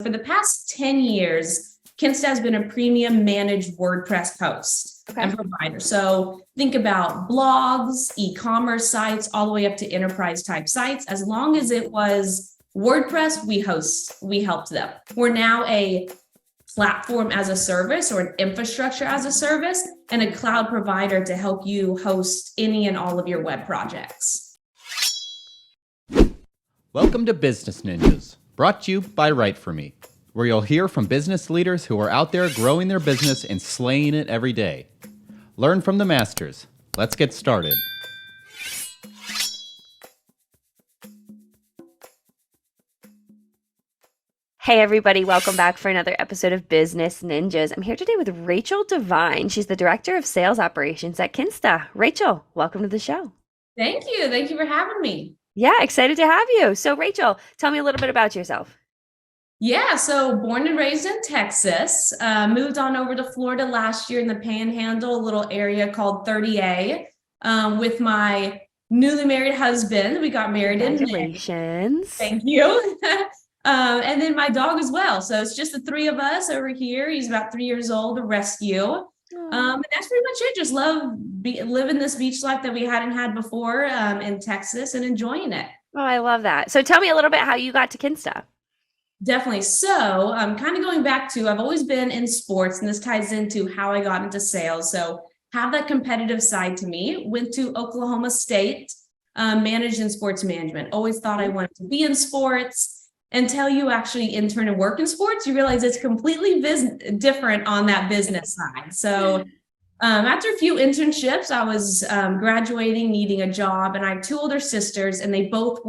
For the past 10 years, Kinsta has been a premium managed WordPress host and provider. So think about blogs, e-commerce sites, all the way up to enterprise type sites. As long as it was WordPress, we helped them. We're now a platform as a service or an infrastructure as a service and a cloud provider to help you host any and all of your web projects. Welcome to Business Ninjas, brought to you by WriteForMe, where you'll hear from business leaders who are out there growing their business and slaying it every day. Learn from the masters. Let's get started. Hey everybody, welcome back for another episode of Business Ninjas. I'm here today with Rachel Devine. She's the Director of Sales Operations at Kinsta. Rachel, welcome to the show. Thank you. Thank you for having me. Yeah, excited to have you. So Rachel, tell me a little bit about yourself. Yeah, so born and raised in Texas, moved on over to Florida last year in the Panhandle, a little area called 30A, with my newly married husband. We got married in May. Congratulations. Thank you. And then my dog as well. So it's just the three of us over here. He's about 3 years old, a rescue. And that's pretty much it. Just love living this beach life that we hadn't had before in Texas and enjoying it. Oh, I love that. So tell me a little bit how you got to Kinsta. Definitely. So kind of going back to, I've always been in sports, and this ties into how I got into sales. So have that competitive side to me. Went to Oklahoma State, managed in sports management. Always thought I wanted to be in sports. Until you actually intern and work in sports, you realize it's completely different on that business side. So after a few internships, I was graduating, needing a job, and I have two older sisters, and they both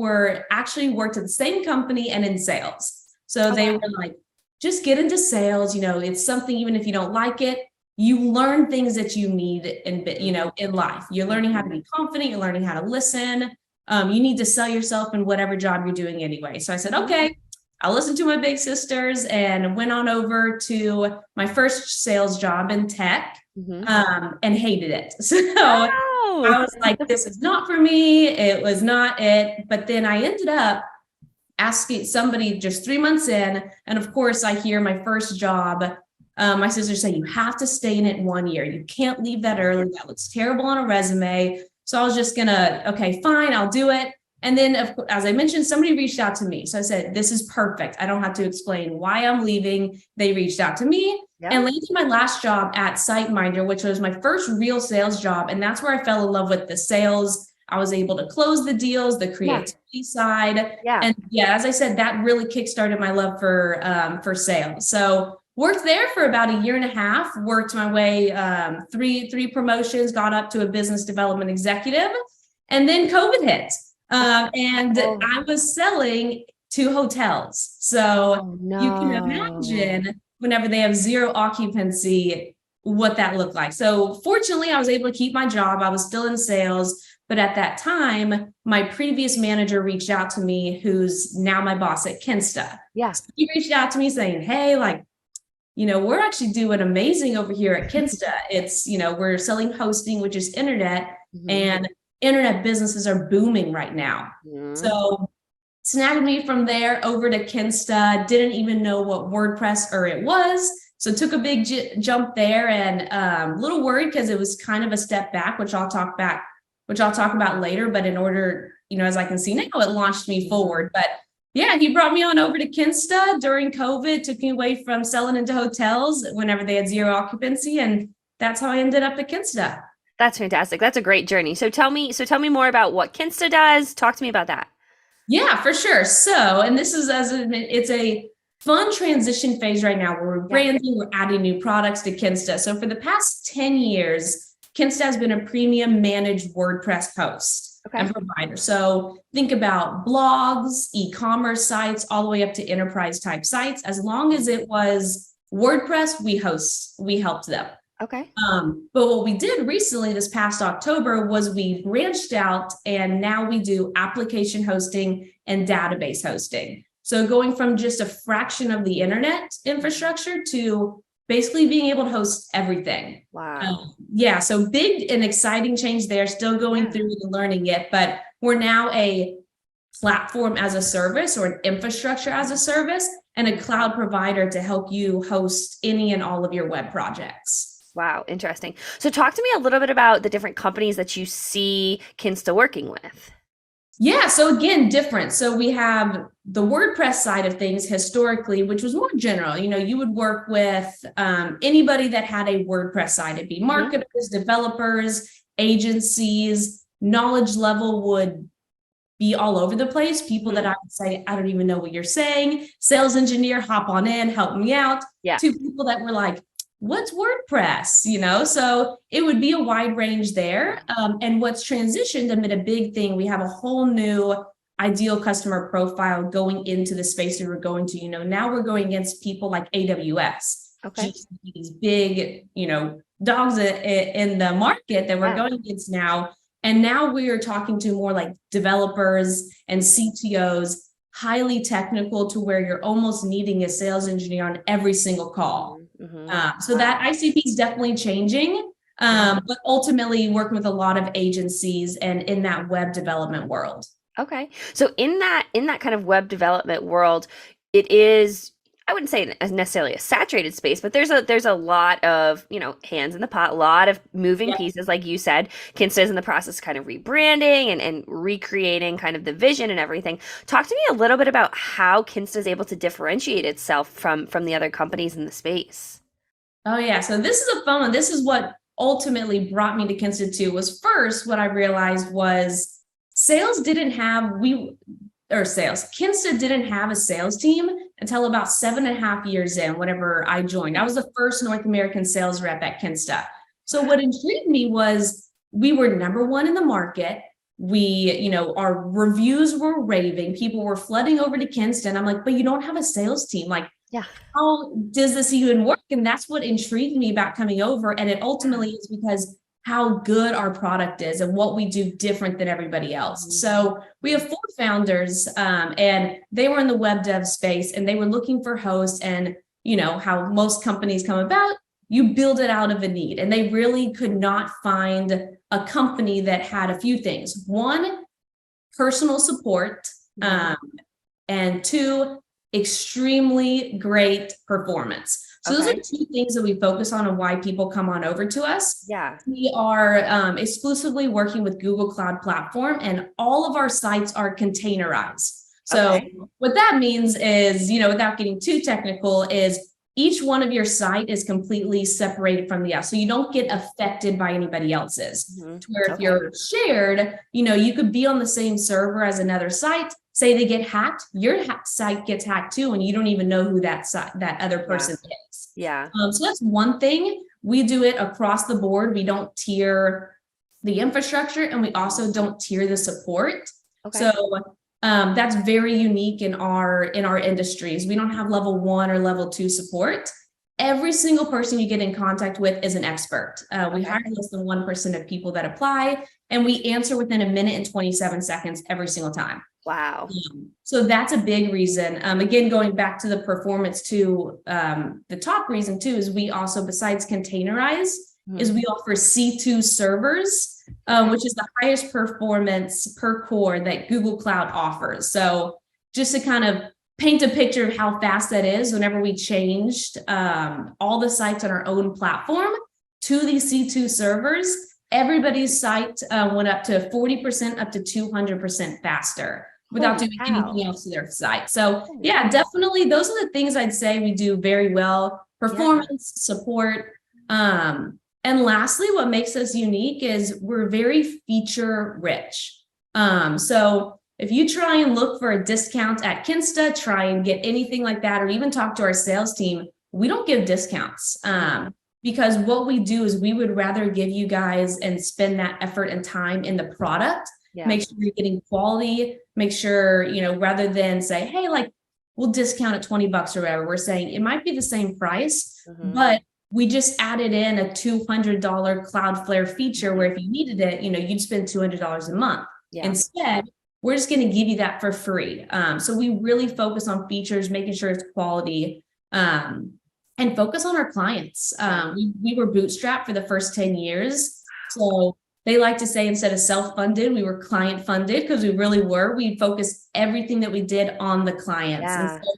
actually worked at the same company and in sales. So they were like, just get into sales. You know, it's something, even if you don't like it, you learn things that you need in life. You're learning how to be confident. You're learning how to listen. You need to sell yourself in whatever job you're doing anyway. So I said, okay, I'll listen to my big sisters, and went on over to my first sales job in tech, and hated it. So I was like, this is not for me. It was not it. But then I ended up asking somebody just 3 months in. And of course, I hear my first job. My sister say, you have to stay in it 1 year. You can't leave that early. That looks terrible on a resume. So I was just okay, fine, I'll do it. And then, as I mentioned, somebody reached out to me. So I said, this is perfect. I don't have to explain why I'm leaving. They reached out to me and landed my last job at SiteMinder, which was my first real sales job. And that's where I fell in love with the sales. I was able to close the deals, the creativity side. And as I said, that really kickstarted my love for sales. So worked there for about a year and a half, worked my way, three promotions, got up to a business development executive, and then COVID hit. And I was selling to hotels. So you can imagine whenever they have zero occupancy, what that looked like. So fortunately, I was able to keep my job. I was still in sales. But at that time, my previous manager reached out to me, who's now my boss at Kinsta. So he reached out to me saying, hey, we're actually doing amazing over here at Kinsta. It's, we're selling hosting, which is internet, and internet businesses are booming right now. So snagged me from there over to Kinsta, didn't even know what WordPress it was. So took a big jump there, and a little worried because it was kind of a step back, which I'll talk about later. But in order, as I can see now, it launched me forward. But yeah, he brought me on over to Kinsta during COVID, took me away from selling into hotels whenever they had zero occupancy. And that's how I ended up at Kinsta. That's fantastic. That's a great journey. So tell me more about what Kinsta does. Talk to me about that. Yeah, for sure. So, and this is, it's a fun transition phase right now where we're branding, we're adding new products to Kinsta. So for the past 10 years, Kinsta has been a premium managed WordPress host and provider. So think about blogs, e-commerce sites, all the way up to enterprise type sites. As long as it was WordPress, we helped them. But what we did recently this past October was we branched out, and now we do application hosting and database hosting. So going from just a fraction of the internet infrastructure to basically being able to host everything. So big and exciting change there, still going through and learning it, but we're now a platform as a service or an infrastructure as a service and a cloud provider to help you host any and all of your web projects. Wow, interesting. So talk to me a little bit about the different companies that you see Kinsta working with. Yeah, so again, different. So we have the WordPress side of things historically, which was more general. You would work with anybody that had a WordPress site. It'd be marketers, developers, agencies. Knowledge level would be all over the place. People that I would say, I don't even know what you're saying. Sales engineer, hop on in, help me out. Yeah. To people that were like, what's WordPress? So it would be a wide range there. And what's transitioned amid a big thing, we have a whole new ideal customer profile going into the space that we're going to. Now we're going against people like AWS. Okay. These big, dogs in the market that we're going against now. And now we are talking to more like developers and CTOs, highly technical, to where you're almost needing a sales engineer on every single call. So that ICP is definitely changing, but ultimately working with a lot of agencies and in that web development world. Okay. So in that kind of web development world, it is, I wouldn't say necessarily a saturated space, but there's a lot of, hands in the pot, a lot of moving pieces. Like you said, Kinsta is in the process of kind of rebranding and recreating kind of the vision and everything. Talk to me a little bit about how Kinsta is able to differentiate itself from the other companies in the space. Oh yeah. So this is a fun one. This is what ultimately brought me to Kinsta too. Was first, what I realized was Kinsta didn't have a sales team until about 7.5 years in, whenever I joined. I was the first North American sales rep at Kinsta. So what intrigued me was we were number one in the market. We, our reviews were raving. People were flooding over to Kinsta. And I'm like, but you don't have a sales team. Like, how does this even work? And that's what intrigued me about coming over. And it ultimately is because how good our product is and what we do different than everybody else. So we have 4 founders, and they were in the web dev space, and they were looking for hosts. And how most companies come about, you build it out of a need. And they really could not find a company that had a few things. 1, personal support, and 2, extremely great performance. So those are 2 things that we focus on and why people come on over to us. Yeah. We are exclusively working with Google Cloud Platform, and all of our sites are containerized. So what that means is, without getting too technical, is each one of your site is completely separated from the other. So you don't get affected by anybody else's. To where if you're shared, you could be on the same server as another site. Say they get hacked, your site gets hacked too, and you don't even know who that other person is. Yeah. So that's one thing. We do it across the board. We don't tier the infrastructure, and we also don't tier the support. So that's very unique in our industries. We don't have level 1 or level 2 support. Every single person you get in contact with is an expert. We hire less than 1% of people that apply, and we answer within 1 minute and 27 seconds every single time. Wow. So that's a big reason. Again, going back to the performance too, the top reason too is we also, besides containerize, is we offer C2 servers, which is the highest performance per core that Google Cloud offers. So just to kind of paint a picture of how fast that is, whenever we changed all the sites on our own platform to these C2 servers, everybody's site went up to 40%, up to 200% faster without doing anything else to their site. So yeah, definitely those are the things I'd say we do very well: performance, support. And lastly, what makes us unique is we're very feature rich. So if you try and look for a discount at Kinsta, try and get anything like that, or even talk to our sales team, we don't give discounts. Because what we do is we would rather give you guys and spend that effort and time in the product, make sure you're getting quality, make sure, rather than say, hey, like we'll discount at $20 or whatever. We're saying it might be the same price, but we just added in a $200 Cloudflare feature where if you needed it, you'd spend $200 a month. Instead, we're just going to give you that for free. So we really focus on features, making sure it's quality, and focus on our clients. We were bootstrapped for the first 10 years. So they like to say, instead of self-funded, we were client funded, because we really were. We focused everything that we did on the clients. And so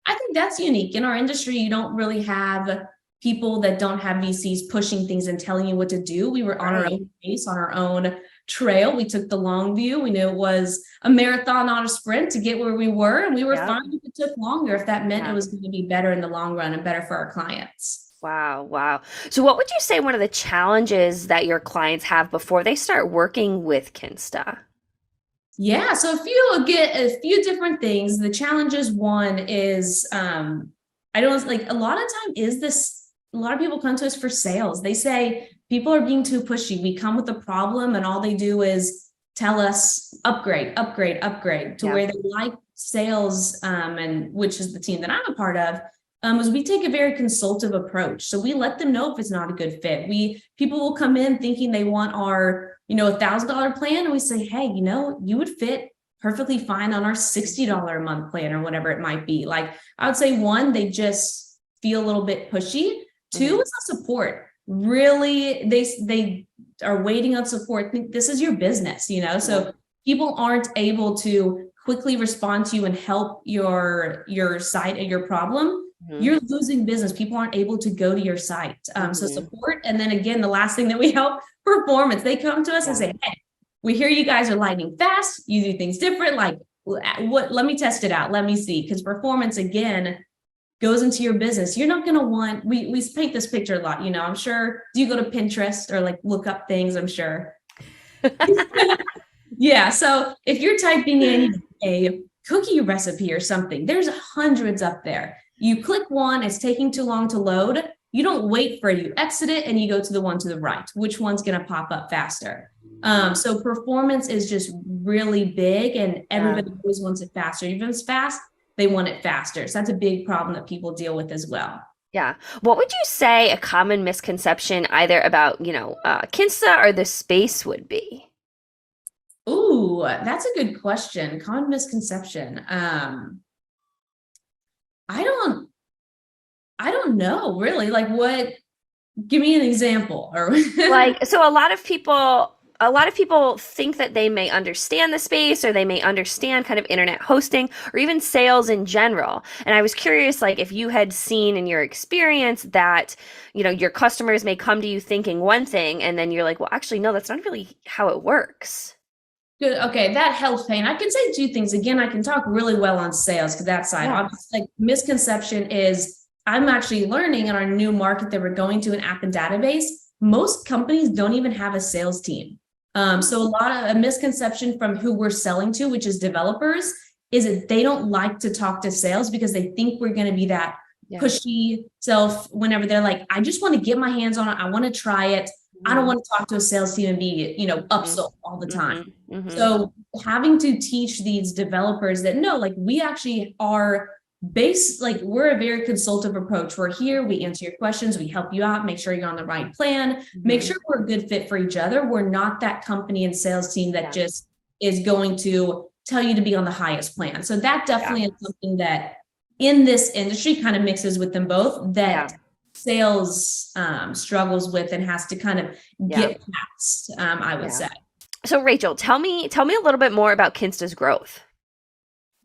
I think that's unique. In our industry, you don't really have people that don't have VCs pushing things and telling you what to do. We were on our own pace, on our own trail. We took the long view. We knew it was a marathon, not a sprint, to get where we were. And we were fine if it took longer, if that meant it was going to be better in the long run and better for our clients. Wow. Wow. So what would you say one of the challenges that your clients have before they start working with Kinsta? Yeah, so if you get a few different things, the challenges, one is I don't like, a lot of time is this, a lot of people come to us for sales. They say people are being too pushy. We come with a problem and all they do is tell us upgrade, upgrade, upgrade, to where they like sales, and which is the team that I'm a part of. Is we take a very consultative approach. So we let them know if it's not a good fit. People will come in thinking they want our, $1,000 plan. And we say, hey, you would fit perfectly fine on our $60 a month plan or whatever it might be. Like, I would say, one, they just feel a little bit pushy. Two is the support. Really, they are waiting on support. This is your business, so people aren't able to quickly respond to you and help your site and your problem. You're losing business. People aren't able to go to your site. So support. And then again, the last thing that we help, performance. They come to us and say, hey, we hear you guys are lightning fast. You do things different. Like, let me test it out. Let me see. Because performance, again, goes into your business. You're not going to want, we paint this picture a lot, I'm sure. Do you go to Pinterest or like look up things? I'm sure. Yeah. So if you're typing in a cookie recipe or something, there's hundreds up there. You click one, it's taking too long to load. You don't wait for it. You exit it and you go to the one to the right. Which one's going to pop up faster? So performance is just really big, and everybody always wants it faster. Even if it's fast, they want it faster. So that's a big problem that people deal with as well. Yeah. What would you say a common misconception either about, Kinsta or the space would be? Ooh, that's a good question. Common misconception. I don't know really. Like, what? Give me an example. Or so a lot of people think that they may understand the space, or they may understand kind of internet hosting or even sales in general. And I was curious, like, if you had seen in your experience that, your customers may come to you thinking one thing, and then you're like, well, actually, no, that's not really how it works. Good. Okay, that helps, Payne. I can say two things. Again, I can talk really well on sales because that side. Obviously, like, misconception is I'm actually learning in our new market that we're going to, an app and database. Most companies don't even have a sales team. So a lot of a misconception from who we're selling to, which is developers, is that they don't like to talk to sales because they think we're going to be that pushy self whenever they're like, I just want to get my hands on it. I want to try it. I don't want to talk to a sales team and be, upsold all the time. So having to teach these developers that no, like, we actually are we're a very consultative approach. We're here, we answer your questions, we help you out, make sure you're on the right plan, make sure we're a good fit for each other. We're not that company and sales team that just is going to tell you to be on the highest plan. So that definitely is something that in this industry kind of mixes with them both, that sales struggles with and has to kind of get past, I would say. So Rachel, tell me a little bit more about Kinsta's growth.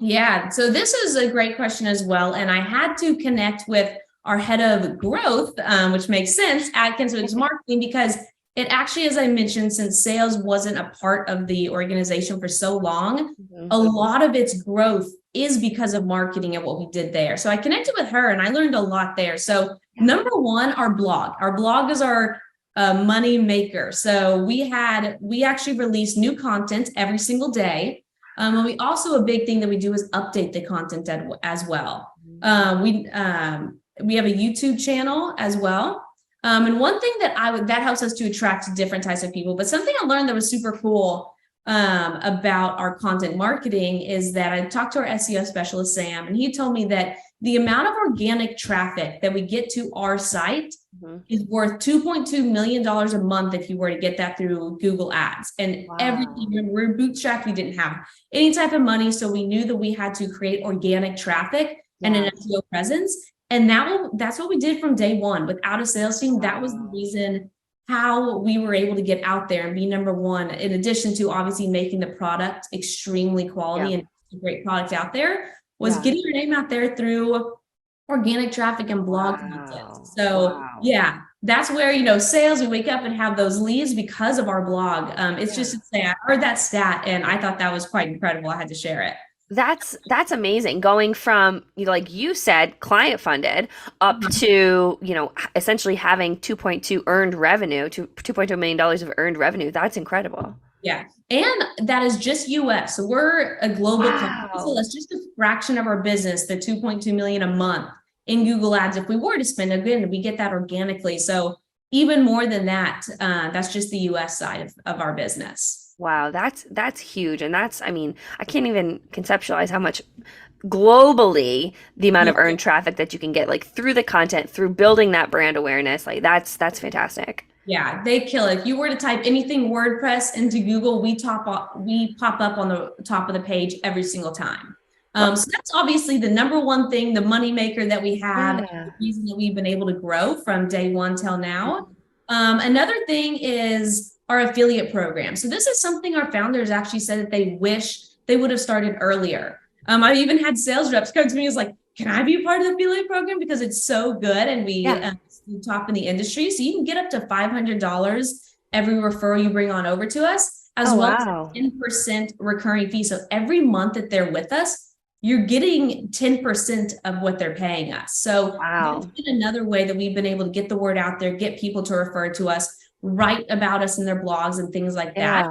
Yeah, so this is a great question as well. And I had to connect with our head of growth, which makes sense, at Kinsta Marketing, because it actually, as I mentioned, since sales wasn't a part of the organization for so long, a lot of its growth is because of marketing and what we did there. So I connected with her and I learned a lot there. So number one, our blog. Our blog is our money maker. So we actually release new content every single day. And we also, a big thing that we do is update the content as well. We have a YouTube channel as well. And one thing that helps us to attract different types of people, but something I learned that was super cool about our content marketing is that I talked to our SEO specialist, Sam, and he told me that the amount of organic traffic that we get to our site is worth $2.2 million a month if you were to get that through Google Ads. And everything, we're bootstrapped, we didn't have any type of money. So we knew that we had to create organic traffic and an SEO presence. And that's what we did from day one. Without a sales team, that was the reason how we were able to get out there and be number one, in addition to obviously making the product extremely quality and a great product out there, was Yeah. getting your name out there through organic traffic and blog content. So Wow. yeah, that's where, sales, we wake up and have those leads because of our blog. It's just to say, I heard that stat and I thought that was quite incredible. I had to share it. That's amazing. Going from, like you said, client funded up to, essentially having 2.2 earned revenue to $2.2 million of earned revenue. That's incredible. Yeah. And that is just US. So we're a global company. So Wow. that's just a fraction of our business, the 2.2 million a month in Google Ads. If we were to spend, again, we get that organically. So even more than that, that's just the US side of our business. Wow, that's huge. And I mean, I can't even conceptualize how much globally the amount Yeah. of earned traffic that you can get, like through the content, through building that brand awareness. Like that's fantastic. Yeah, they kill it. If you were to type anything WordPress into Google, we pop up on the top of the page every single time. So that's obviously the number one thing, the money maker that we have, Yeah. the reason that we've been able to grow from day one till now. Another thing is our affiliate program. So this is something our founders actually said that they wish they would have started earlier. I even had sales reps come to me and was like, can I be a part of the affiliate program? Because it's so good and we top in the industry. So you can get up to $500 every referral you bring on over to us, as well as a 10% recurring fee. So every month that they're with us, you're getting 10% of what they're paying us. So that's been another way that we've been able to get the word out there, get people to refer to us, write about us in their blogs and things like that.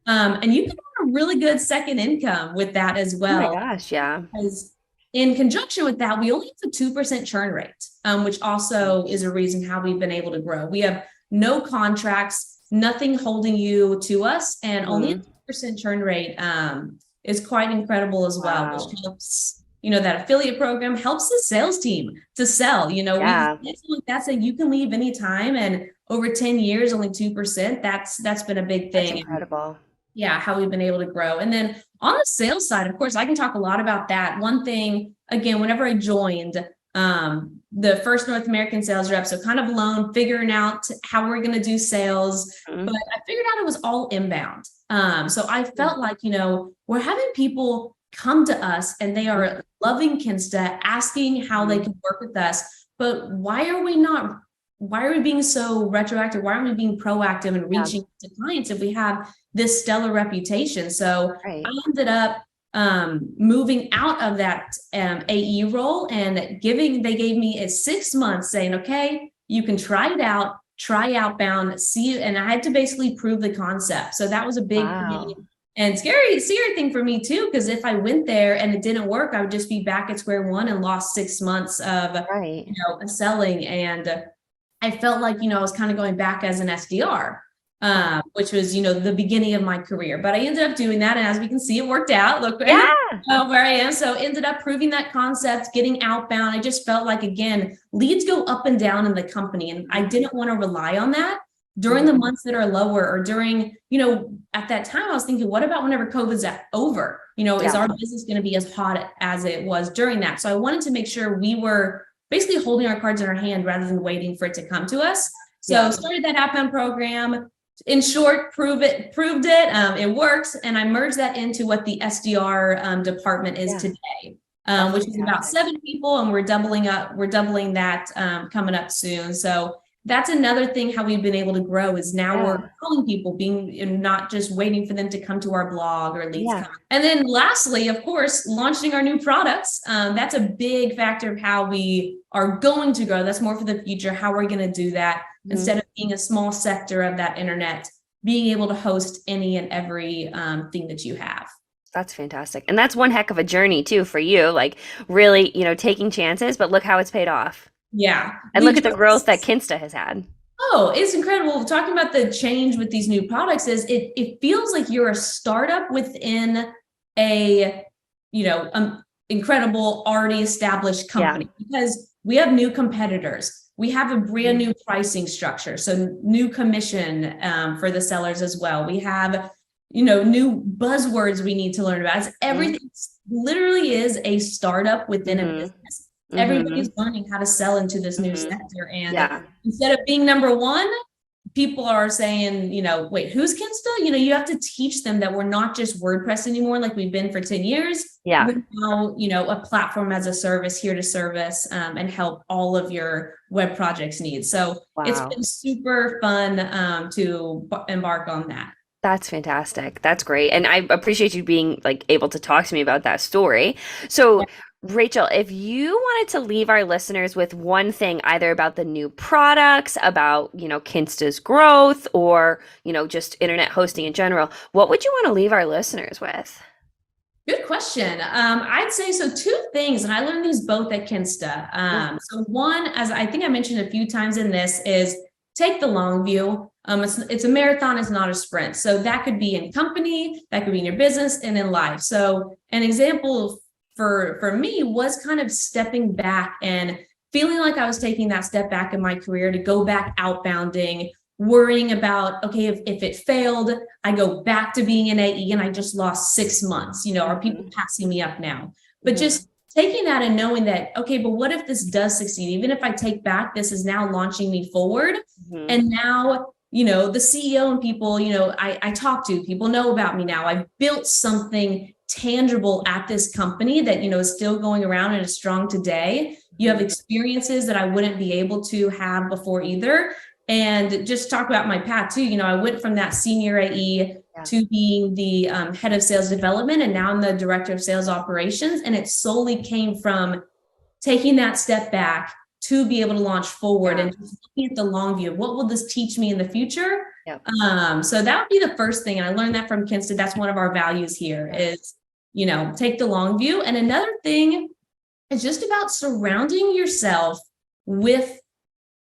And you can have a really good second income with that as well. Oh my gosh, yeah. Because in conjunction with that, we only have a 2% churn rate, which also is a reason how we've been able to grow. We have no contracts, nothing holding you to us, and only a 2% churn rate is quite incredible as well, which helps, that affiliate program helps the sales team to sell, that's you can leave anytime, and over 10 years, only 2%. That's been a big thing. That's incredible. Yeah, how we've been able to grow. And then on the sales side, of course, I can talk a lot about that. One thing, again, whenever I joined the first North American sales rep, so kind of alone, figuring out how we're going to do sales, but I figured out it was all inbound. So I felt like, we're having people come to us and they are loving Kinsta, asking how they can work with us, but why are we being so retroactive? Why aren't we being proactive and reaching to clients if we have this stellar reputation? So I ended up moving out of that AE role and they gave me a 6 months saying, okay, you can try it out, try outbound, see, and I had to basically prove the concept. So that was a big and scary thing for me too, because if I went there and it didn't work, I would just be back at square one and lost 6 months of selling. And I felt like, I was kind of going back as an SDR, which was, the beginning of my career. But I ended up doing that. And as we can see, it worked out. Look where I am. So ended up proving that concept, getting outbound. I just felt like, again, leads go up and down in the company. And I didn't want to rely on that during the months that are lower or during, at that time, I was thinking, what about whenever COVID's over? Is our business going to be as hot as it was during that? So I wanted to make sure we were basically holding our cards in our hand rather than waiting for it to come to us. So started that outbound program. In short, proved it. It works. And I merged that into what the SDR department is today, which is about 7 people. And we're doubling that coming up soon. So that's another thing how we've been able to grow is now we're calling people, being not just waiting for them to come to our blog or leads come. And then lastly, of course, launching our new products. That's a big factor of how we are going to grow. That's more for the future, how we're going to do that. Instead of being a small sector of that internet, being able to host any and every thing that you have. That's fantastic. And that's one heck of a journey too for you, like really, taking chances, but look how it's paid off. Yeah. And look at the growth that Kinsta has had. Oh, it's incredible. Talking about the change with these new products is it feels like you're a startup within a, incredible already established company because we have new competitors. We have a brand new pricing structure. So new commission for the sellers as well. We have, new buzzwords we need to learn about. Everything literally is a startup within a business. Everybody's learning how to sell into this new sector. And instead of being number one, people are saying, wait, who's Kinsta? You have to teach them that we're not just WordPress anymore, like we've been for 10 years. Yeah. We're now, a platform as a service here to service and help all of your web projects needs. So it's Wow. been super fun to embark on that. That's fantastic. That's great. And I appreciate you being like able to talk to me about that story. So, Rachel, if you wanted to leave our listeners with one thing, either about the new products, about, Kinsta's growth, or, just internet hosting in general, what would you want to leave our listeners with? Good question. I'd say so. Two things, and I learned these both at Kinsta. So one, as I think I mentioned a few times in this, is take the long view. It's a marathon, it's not a sprint. So that could be in company, that could be in your business, and in life. So an example for me was kind of stepping back and feeling like I was taking that step back in my career to go back outbounding, worrying about, okay, if it failed, I go back to being an AE and I just lost 6 months, are people passing me up now? But just taking that and knowing that, okay, but what if this does succeed? Even if I take back, this is now launching me forward. And now, the CEO and people, I talk to, people know about me now. I've built something tangible at this company that, is still going around and is strong today. You have experiences that I wouldn't be able to have before either. And just talk about my path too. I went from that senior AE to being the head of sales development, and now I'm the director of sales operations. And it solely came from taking that step back to be able to launch forward and just looking at the long view. What will this teach me in the future? So that would be the first thing. And I learned that from Kinsta. That's one of our values here is, take the long view. And another thing is just about surrounding yourself with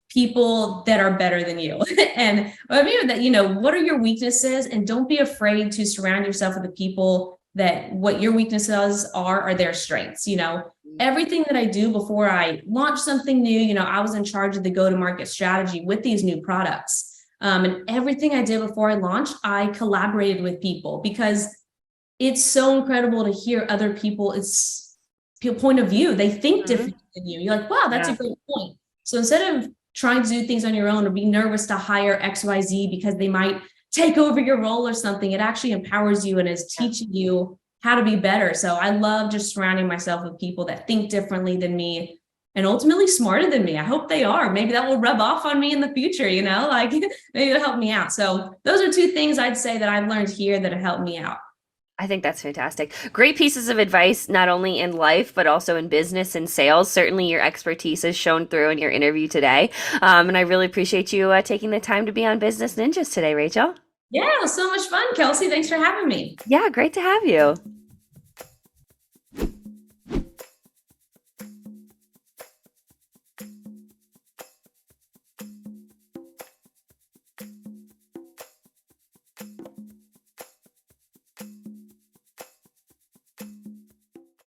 people that are better than you. And I mean that, what are your weaknesses? And don't be afraid to surround yourself with the people that what your weaknesses are their strengths. Everything that I do before I launch something new, I was in charge of the go-to-market strategy with these new products. And everything I did before I launched, I collaborated with people because it's so incredible to hear other people's point of view. They think differently than you. You're like, wow, that's a great point. So instead of trying to do things on your own or be nervous to hire XYZ because they might take over your role or something, it actually empowers you and is teaching you how to be better. So I love just surrounding myself with people that think differently than me and ultimately smarter than me. I hope they are. Maybe that will rub off on me in the future, like maybe it'll help me out. So those are two things I'd say that I've learned here that have helped me out. I think that's fantastic. Great pieces of advice, not only in life, but also in business and sales. Certainly your expertise has shown through in your interview today. And I really appreciate you taking the time to be on Business Ninjas today, Rachel. Yeah, it was so much fun, Kelsey. Thanks for having me. Yeah, great to have you.